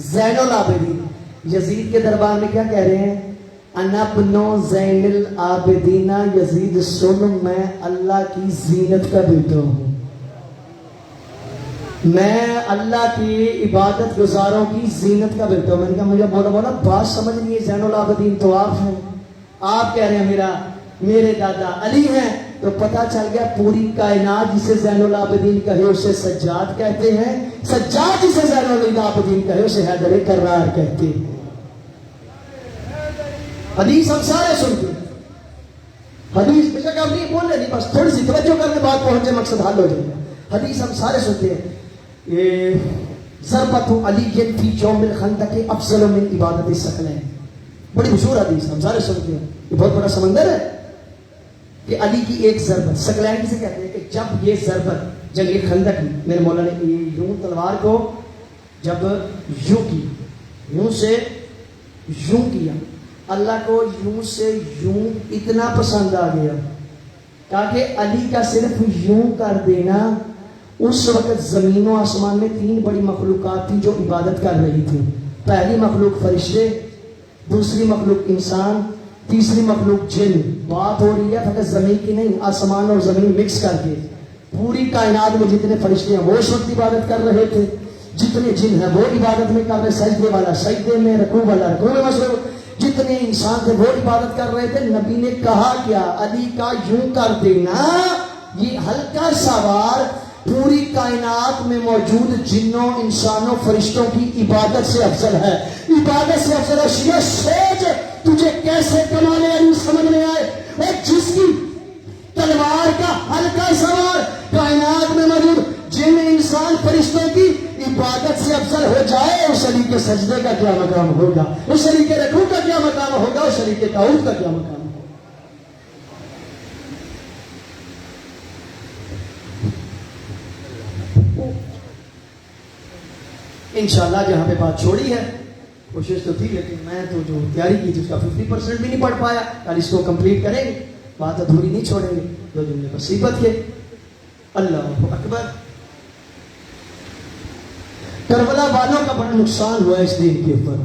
زین العابدین۔ یزید کے دربار میں کیا کہہ رہے ہیں، انا ابن زین العابدین، یزید سن میں اللہ کی زینت کا بیٹا ہوں، میں اللہ کی عبادت گزاروں کی زینت کا بیٹا ہوں۔ میں نے کہا مجھے بولا بات سمجھ نہیں ہے، زین العابدین تو آپ ہیں، آپ کہہ رہے ہیں میرے دادا علی ہیں، تو پتا چل گیا پوری کائنات جسے زین العابدین کہے اسے سجاد کہتے ہیں، سجاد جسے زین العابدین کہے اسے حیدر کرار کہتے ہیں۔ حدیث ہم سارے سنتے ہیں، حدیث بے شک آپ نہیں بول رہے، نہیں بس تھوڑی سی توجہ کرنے بات پہنچے مقصد حل ہو جائے گا۔ حدیث ہم سارے سنتے ہیں، ضربت علی فی یوم الخندق افضل من عبادت الثقلین، بڑی مشہور حدیث ہم سارے سنتے ہیں، یہ بہت بڑا سمندر ہے کہ علی کی ایک ضربت، ثقلین کسے کہتے ہیں کہ جب یہ ضربت جنگ خندق میں میرے مولا نے یوں تلوار کو جب یوں کی، یوں سے یوں کیا، اللہ کو یوں سے یوں اتنا پسند آ گیا تاکہ علی کا صرف یوں کر دینا، اس وقت زمین و آسمان میں 3 بڑی مخلوقات تھی جو عبادت کر رہی تھی، پہلی مخلوق فرشتے، دوسری مخلوق انسان، تیسری مخلوق جن۔ بات ہو رہی ہے فقط زمین کی نہیں، آسمان اور زمین مکس کر کے، پوری کائنات میں جتنے فرشتے ہیں وہ اس وقت عبادت کر رہے تھے, جتنے جن ہیں وہ عبادت میں کر رہے, سجدے والا سجدے میں, رکوع والا رکوع میں مصروف, جتنے انسان تھے وہ عبادت کر رہے تھے. نبی نے کہا کیا, علی کا یوں کر دینا یہ ہلکا سوار پوری کائنات میں موجود جنوں انسانوں فرشتوں کی عبادت سے افضل ہے, عبادت سے افضل ہے. یہ سوچ تجھے کیسے کمال علی سمجھ میں آئے, اور جس کی تلوار کا ہلکا سوار کائنات میں موجود جن انسان فرشتوں کی عبادت سے افضل ہو جائے, اس علی کے سجدے کا کیا مقام ہوگا, اس علی کے رکوع کا کیا مقام ہوگا, اس علی کے قعود کا کیا مقام ہوگا. انشاءاللہ جہاں پہ بات چھوڑی ہے کوشش تو تھی, لیکن میں تو جو تیاری کی تھی اس کا 50% بھی نہیں پڑھ پایا. کل اس کو کمپلیٹ کریں گے, بات ادھوری نہیں چھوڑیں گے. دو جملے مصیبت کے. اللہ اکبر. کربلا والوں کا بڑا نقصان ہوا اس دین کے اوپر.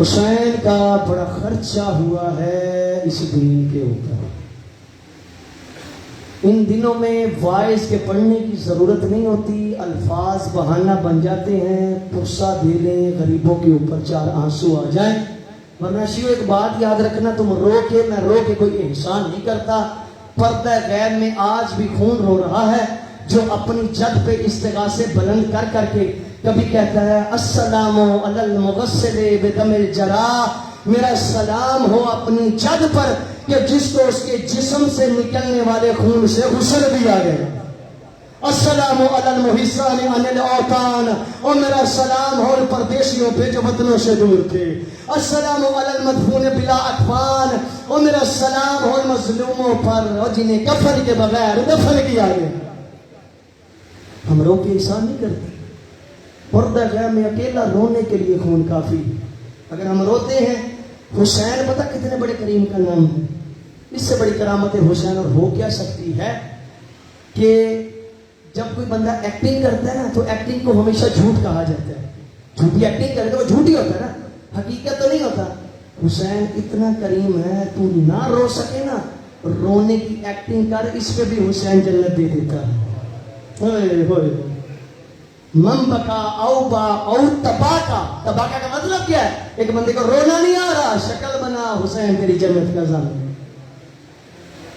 حسین کا بڑا خرچہ ہوا ہے اس دین کے اوپر. ان دنوں میں وائز کے پڑھنے کی ضرورت نہیں ہوتی, الفاظ بہانہ بن جاتے ہیں, پرسہ دے لیں غریبوں کے اوپر, چار آنسو آ جائیں. ورنہ شیو ایک بات یاد رکھنا, تم رو کے میں رو کے کوئی احسان نہیں کرتا. پردہ غیب میں آج بھی خون رو رہا ہے جو اپنی جد پہ استغاثے بلند کر کر کے کبھی کہتا ہے السلام علی المغسل بدم الجراح, میرا سلام ہو اپنی جد پر کہ جس کو اس کے جسم سے نکلنے والے خون سے غسل دیا گیا. السلام علی المحسان عن الاوطان, اور میرا سلام ہو ان پردیسیوں پہ جو وطنوں سے دور تھے. السلام علی المدفون بلا اکفان, اور میرا سلام ہو ان مظلوموں پر اور جنہیں کفن کے بغیر دفن کیا گیا. ہم رو کے احسان نہیں کرتے. پردہ غیب میں اکیلا رونے کے لیے خون کافی. اگر ہم روتے ہیں, حسین پتہ کتنے بڑے کریم کا نام ہے, اس سے بڑی کرامت حسین اور ہو کیا سکتی ہے کہ جب کوئی بندہ ایکٹنگ کرتا ہے نا تو ایکٹنگ کو ہمیشہ جھوٹ کہا جاتا ہے. جھوٹی ایکٹنگ کرے تو وہ جھوٹ ہی ہوتا ہے نا, حقیقت تو نہیں ہوتا. حسین اتنا کریم ہے, تو نہ رو سکے نا, رونے کی ایکٹنگ کر, اس پہ بھی حسین جنت دے دیتا ہے. ہوئے ہوئے من بکا او با او تباکا. تباکا کا مطلب کیا ہے؟ ایک بندے کو رونا نہیں آ رہا, شکل بنا, حسین تیری جنت کا ضامن.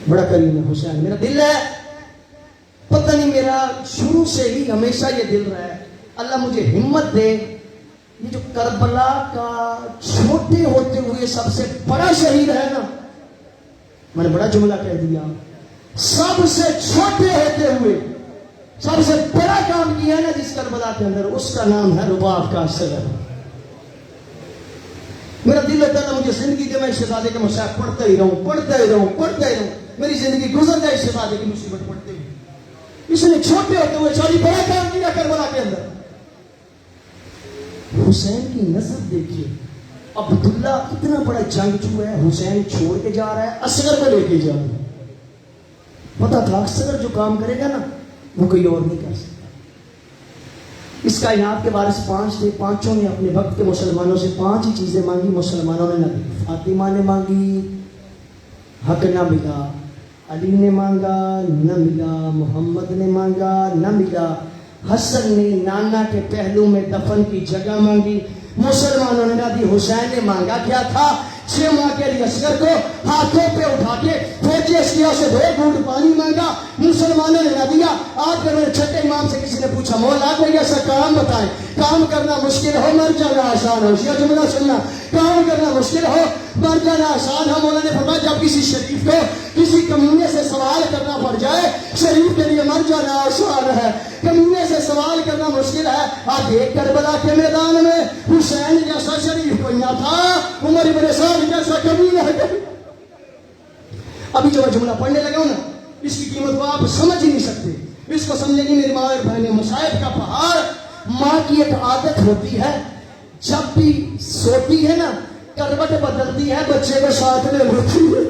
بڑا کریم ہے حسین. میرا دل ہے, پتہ نہیں میرا شروع سے ہی ہمیشہ یہ دل رہا ہے, اللہ مجھے ہمت دے. یہ جو کربلا کا چھوٹے ہوتے ہوئے سب سے بڑا شہید ہے نا, میں نے بڑا جملہ کہہ دیا, سب سے چھوٹے ہوتے ہوئے سب سے بڑا کام کیا ہے نا جس کربلا کے اندر, اس کا نام ہے رباب کا اصغر. میرا دل ہوتا ہے مجھے زندگی کے میں شہزادے کے مصائب پڑھتا ہی رہوں, پڑھتا ہی رہوں, پڑھتا ہی رہوں. میری زندگی گزر جائے شہزادے کی مصیبت پڑھتے ہوئے. اس نے چھوٹے ہوتے ہوئے ساری بڑا کام کیا کربلا کے اندر. حسین کی نسب دیکھیے, عبداللہ اتنا بڑا جنگجو ہے, حسین چھوڑ کے جا رہا ہے, اصغر کو لے کے جا رہا ہے. پتا تھا اصغر جو کام کرے گا نا وہ کوئی اور نہیں کر سکتا. اس کائنات کے وارث 5 تھے, پانچوں نے اپنے وقت کے مسلمانوں سے 5 ہی چیزیں مانگی. مسلمانوں نے نہ دی. فاطمہ نے مانگی, حق نہ ملا. علی نے مانگا, نہ ملا. محمد نے مانگا, نہ ملا. حسن نے نانا کے پہلو میں دفن کی جگہ مانگی, مسلمانوں نے نہ دی. حسین نے مانگا کیا تھا, 6 ماہ کے لیے اصغر کو ہاتھوں پہ اٹھا کے فوجی اشکیا سے 2 گھونٹ پانی مانگا, مسلمانوں نے نہ دیا. آج کل میرے چھٹے امام سے کسی نے پوچھا, مولا کوئی ایسا کام بتائیں, کام کرنا مشکل ہو مر جانا آسان ہو. یہ جملہ سننا, کام کرنا مشکل ہو مر جانا آسان ہو. مولا نے فرمایا جب کسی شریف کو کسی کمینے سے سوال کرنا پڑ جائے, شریف کے لیے مر جانا آسان ہے, کمینے سے سوال کرنا مشکل ہے. آج ایک کربلا کے میدان میں حسین جیسا شریف کوئی نہ تھا, عمر بن سعد جیسا کمینہ ہے. ابھی جو میں جملہ پڑھنے لگا ہوں نا, اس کی قیمت کو آپ سمجھ ہی نہیں سکتے. اس کو سمجھے گی میری ماں اور بہنیں, مصائب کا پہاڑ. ماں کی ایک عادت ہوتی ہے, جب بھی سوتی ہے نا کروٹ بدلتی ہے, بچے کو ساتھ لے لیتی ہے.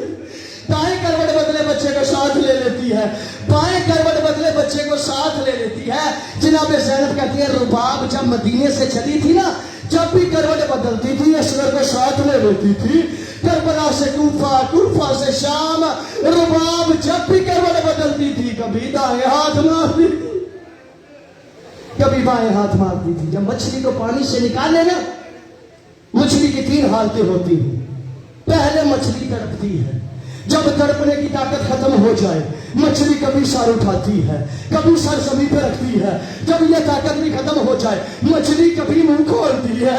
دائیں کروٹ بدلے بچے کو ساتھ لے لیتی ہے, بائیں کروٹ بدلے بچے کو ساتھ لے لیتی ہے. جناب زینب کہتی ہے رباب جب مدینے سے چلی تھی نا, جب بھی کروٹ بدلتی تھی اصغر کو ساتھ لے لیتی تھی. کربلا سے کوفہ، کوفہ سے شام، رباب جب بھی کروٹ بدلتی تھی کبھی دائیں ہاتھ مارتی تھی، کبھی بائیں ہاتھ مارتی تھی۔ جب مچھلی کو پانی سے نکالے نا، مچھلی کی 3 حالتیں ہوتی ہیں۔ پہلے مچھلی تڑپتی ہے، جب تڑپنے کی طاقت ختم ہو جائے مچھلی کبھی سر اٹھاتی ہے، کبھی سر زمین پہ رکھتی ہے۔ جب یہ طاقت بھی ختم ہو جائے مچھلی کبھی منہ کھولتی ہے،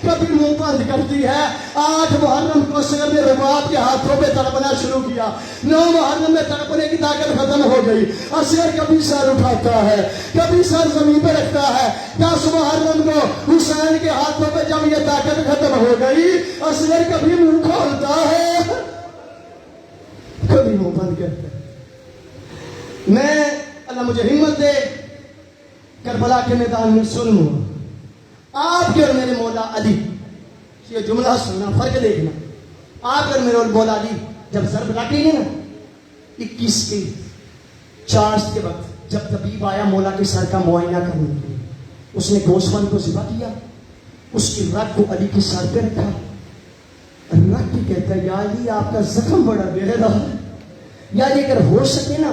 کبھی منہ بند کرتی ہے۔ 8 محرم کو اصغر نے رباب کے ہاتھوں پہ تڑپنا شروع کیا، 9 محرم میں تڑپنے کی طاقت ختم ہو گئی، اصغر کبھی سر اٹھاتا ہے، کبھی سر زمین پہ رکھتا ہے۔ 10 محرم کو حسین کے ہاتھوں پہ جب یہ طاقت ختم ہو گئی اصغر کبھی منہ کھولتا ہے، کبھی منہ بند کرتا ہے۔ میں اللہ مجھے ہمت دے کربلا کے میدان میں سنوں، آپ کے اور میرے مولا علی، یہ جملہ سننا، فرق دیکھنا۔ آپ اور میرے مولا علی جب ضرب لگیں گے نا 21 کے 4 کے وقت، جب طبیب آیا مولا کے سر کا معائنہ کرنے کے لیے، اس نے گوسفند کو ذبح کیا، اس کی رگ کو علی کے سر پہ رکھا، رگ کے کہتا ہے یا علی آپ کا زخم بڑا گہرا ہے، یا علی اگر ہو سکے نا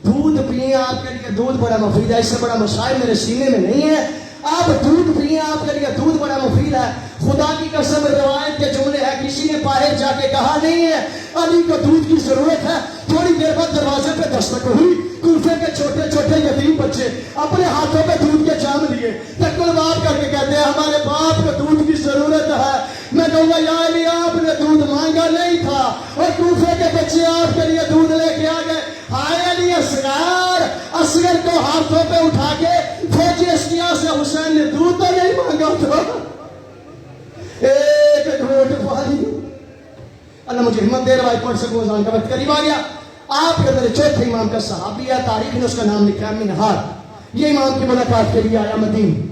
دودھ پیئیں، آپ کے لیے دودھ بڑا مفید ہے، اس سے بڑا مشاعر میرے سینے میں نہیں ہے، آپ دودھ پیئیں، آپ کے لیے دودھ بڑا مفید ہے۔ خدا کی قسم روایت کے جملے ہیں، کسی نے باہر جا کے کہا نہیں ہے علی کو دودھ کی ضرورت ہے۔ تھوڑی دیر بعد دروازے پہ دستک ہوئی، کوفے کے چھوٹے چھوٹے یتیم بچے اپنے ہاتھوں پہ دودھ کے جام لیے، تکل بات کر کے کہتے ہیں ہمارے باپ کو دودھ کی ضرورت ہے۔ میں کہوں گا یا علی آپ نے دودھ مانگا نہیں تھا اور کوفے کے بچے آپ کے لیے دودھ لے کے آ گئے۔ ہائے علی اصغر، اصغر کو ہاتھوں پہ اٹھا کے فوجی اشکیا سے حسین نے دودھ تو نہیں مانگا تھا، ایک گھونٹ پانی۔ اللہ مجھے ہمت دے رہا ہے، پڑھ سکوں، اذان کا وقت قریب آ گیا۔ آپ کے میرے چوتھے امام کا صحابی ہے، تاریخ نے اس کا نام لکھا ہے منہال۔ یہ امام کی ملاقات کے لیے آیا مدینہ۔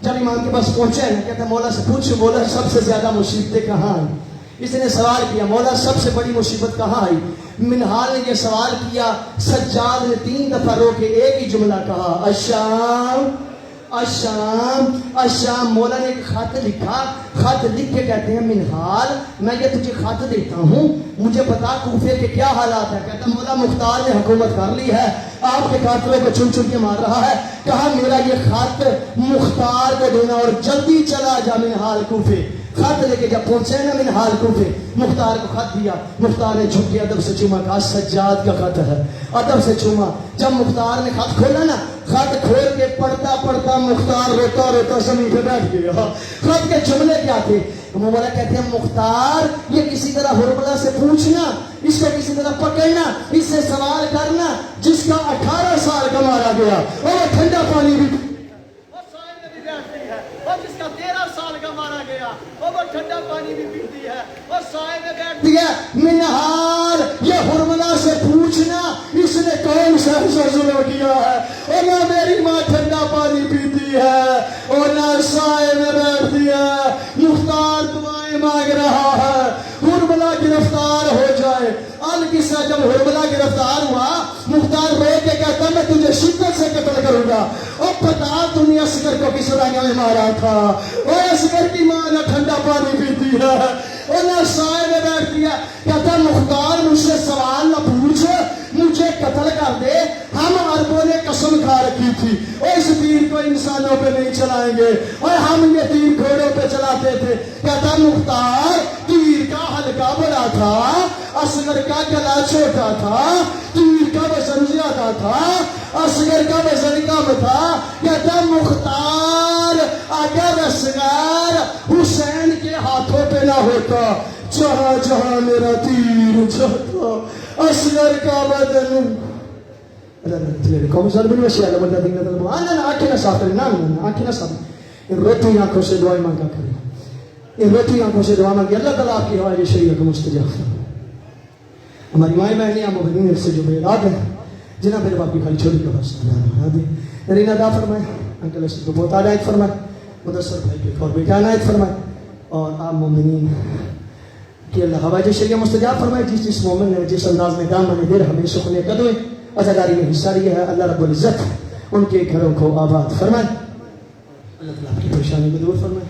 جب امام کے پاس پہنچے نا، کہتا مولا سے پوچھو مولا سب سے زیادہ مصیبتیں کہاں ہیں؟ اس نے سوال کیا مولا سب سے بڑی مصیبت کہاں آئی؟ منہال نے یہ سوال کیا، سجاد نے 3 دفعہ رو کے ایک ہی جملہ کہا، الشام الشام الشام۔ مولا نے ایک خط لکھا، خط لکھ کے کہتے ہیں منہال میں یہ تجھے خط دیتا ہوں، مجھے بتا کوفے کے کیا حالات ہیں؟ کہتا مولا مختار نے حکومت کر لی ہے، آپ کے قاتلوں کو چن چن کے مار رہا ہے، کہا میرا یہ خط مختار کو دینا اور جلدی چلا جا منہال کوفے۔ خط لے کے جب پہنچے نا منہال کوفے، مختار کو خط دیا، مختار نے جھک کے ادب سے چوما، کہا سجاد کا خط ہے، ادب سے چوما۔ جب مختار نے خط کھولا نا، خط کھول کے پڑھتا پڑھتا مختار روتا روتا زمین پہ بیٹھ گیا۔ خط کے جملے کیا تھے؟ مولا کہتے ہیں مختار یہ کسی طرح ہرملا سے پوچھنا، اس کو کسی طرح پکڑنا، اس سے سوال کرنا جس کا 18 سال کا مارا گیا اور وہ ٹھنڈا پانی بھی اور جس کا 13 سال کا مارا گیا اور وہ ٹھنڈا پانی بھی پیتی ہے اور سائے میں بیٹھتی ہے۔ منہال یہ ہرملا سے پوچھنا اس نے کون سا ظلم کیا ہے، اور نہ میری ماں ٹھنڈا پانی پیتی ہے اور نہ سائے میں بیٹھتی ہے۔ مختار دعائیں مانگ رہا ہے ہرملا گرفتار ہو جائے۔ القصہ جب ہرملا گرفتار ہوا، مختار رو کے کہتا میں تجھے شدت سے قتل کروں گا، اور بتا تم نے اصغر کو کس رنگ میں مارا تھا، اور اصغر کی ماں نہ ٹھنڈا پانی پیتی ہے اور نہ سائے میں بیٹھتی ہے۔ کہتا مختار مجھ سے سوال نہ پوچھ، مجھے قتل کر دے، ہم عربوں نے قسم کھا رکھی تھی اور اس تیر کو انسانوں پہ نہیں چلائیں گے، اور ہم یہ تیر گھوڑوں پہ چلاتے تھے۔ کہتا مختار تیر کا حلقہ بڑا تھا، اصغر کا گلا چھوٹا تھا، تیر کا وزن زیادہ تھا، اصغر کا وزن کم تھا۔ کہتا مختار اگر اصغر حسین کے ہاتھوں پہ نہ ہوتا، جہاں جہاں میرا تیر جاتا، اصغر کا بدن روتی آنکھوں سے دعائیں مانگا کریں، ان روتی آنکھوں سے دعا مانگی، اللہ تعالیٰ آپ کی حوالے شریعت کو مستجاب فرمائے۔ ہماری مائیں بہنیں آپ مبینین سے جو بیراد ہیں، جنہ میرے باپ کی خالی چھوڑی کا بس بنا دے، رینا دا فرمائے، انکل اسد کو بہت عنایت فرمائے، مدثر بھائی کے ایک اور بیٹا عنایت فرمائے، اور آپ مومنین کہ اللہ حوائج شریعہ مستجاب فرمائے۔ جس مومن نے جس انداز میں دامن دیر ہمیں سخن قدمیں عزاداری میں حصہ لیا ہے، اللہ رب العزت ان کے گھروں کو آباد فرمائے، اللہ تعالیٰ کی پریشانی کو دور فرمائے۔